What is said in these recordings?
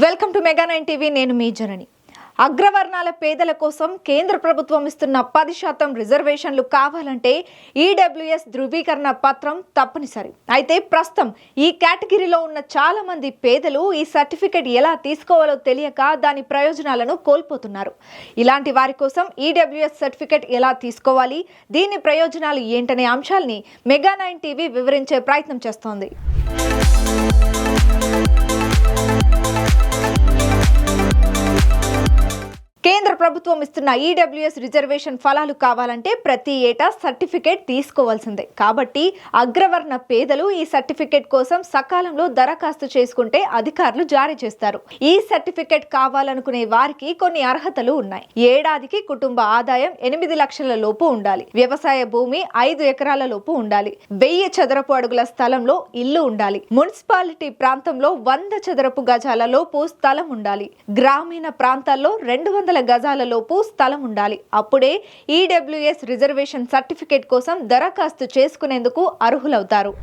Welcome to mega 9 TV. నేను మీ జనని. అగ్రవర్ణాల పేదల కోసం కేంద్ర ప్రభుత్వం ఇస్తున్న 10% రిజర్వేషన్లు కావాలంటే ఈడబ్ల్యూఎస్ ధృవీకరణ పత్రం తప్పనిసరి. అయితే ప్రస్తుతం ఈ కేటగిరీలో ఉన్న చాలా మంది పేదలు ఈ సర్టిఫికెట్ ఎలా తీసుకోవాలో తెలియక దాని ప్రయోజనాలను కోల్పోతున్నారు. ఇలాంటి వారి కోసం ఈడబ్ల్యూఎస్ సర్టిఫికెట్ ఎలా తీసుకోవాలి, దీని ప్రయోజనాలు ఏంటనే అంశాల్ని మెగా 9 టీవీ వివరించే ప్రయత్నం చేస్తోంది. కేంద్ర ప్రభుత్వం ఇస్తున్న ఈడబ్ల్యూఎస్ రిజర్వేషన్ ఫలాలు కావాలంటే ప్రతి ఏటా సర్టిఫికేట్ తీసుకోవాల్సిందే. కాబట్టి అగ్రవర్ణ పేదలు ఈ సర్టిఫికేట్ కోసం సకాలంలో దరఖాస్తు చేసుకుంటే అధికారులు జారీ చేస్తారు. ఈ సర్టిఫికేట్ కావాలనుకునే వారికి కొన్ని అర్హతలు ఉన్నాయి. ఏడాదికి కుటుంబ ఆదాయం 8 లక్షల లోపు ఉండాలి. వ్యవసాయ భూమి 5 ఎకరాల లోపు ఉండాలి. 1000 చదరపు అడుగుల స్థలంలో ఇల్లు ఉండాలి. మున్సిపాలిటీ ప్రాంతంలో 100 చదరపు గజాల లోపు స్థలం ఉండాలి. గ్రామీణ ప్రాంతాల్లో 200 గజాల లోపు స్థలం ఉండాలి. అప్పుడే ఈడబ్ల్యూఎస్ రిజర్వేషన్ సర్టిఫికేట్ కోసం దరఖాస్తు చేసుకునేందుకు అర్హులవుతారు.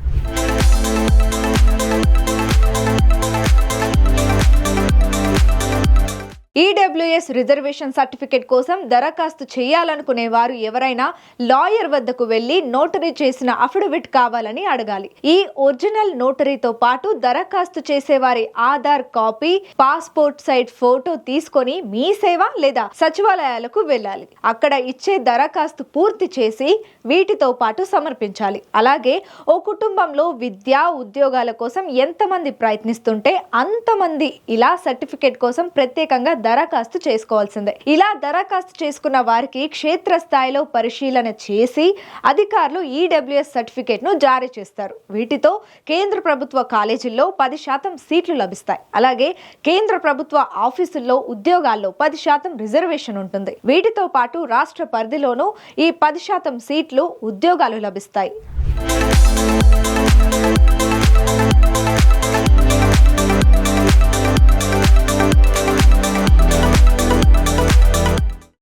ఈడబ్ల్యూఎస్ రిజర్వేషన్ సర్టిఫికేట్ కోసం దరఖాస్తు చేయాలనుకునే వారు ఎవరైనా లాయర్ వద్దకు వెళ్లి నోటరీ చేసిన అఫిడవిట్ కావాలని అడగాలి. ఈ ఒరిజినల్ నోటరీతో పాటు దరఖాస్తు చేసేవారి Aadhaar copy, passport size photo తీసుకొని మీ సేవ లేదా సచివాలయాలకు వెళ్ళాలి. అక్కడ ఇచ్చే దరఖాస్తు పూర్తి చేసి వీటితో పాటు సమర్పించాలి. అలాగే ఓ కుటుంబంలో విద్యా ఉద్యోగాల కోసం ఎంతమంది ప్రయత్నిస్తుంటే అంతమంది ఇలా సర్టిఫికేట్ కోసం ప్రత్యేకంగా దరఖాస్తు చేసుకోవాల్సిందే. ఇలా దరఖాస్తు చేసుకున్న వారికి క్షేత్రస్థాయిలో పరిశీలన చేసి అధికారులు ఈడబ్ల్యూఎస్ సర్టిఫికేట్ ను జారీ చేస్తారు. వీటితో కేంద్ర ప్రభుత్వ కాలేజీల్లో 10% సీట్లు లభిస్తాయి. అలాగే కేంద్ర ప్రభుత్వ ఆఫీసుల్లో ఉద్యోగాల్లో 10% రిజర్వేషన్ ఉంటుంది. వీటితో పాటు రాష్ట్ర పరిధిలోనూ ఈ 10% సీట్లు ఉద్యోగాలు లభిస్తాయి.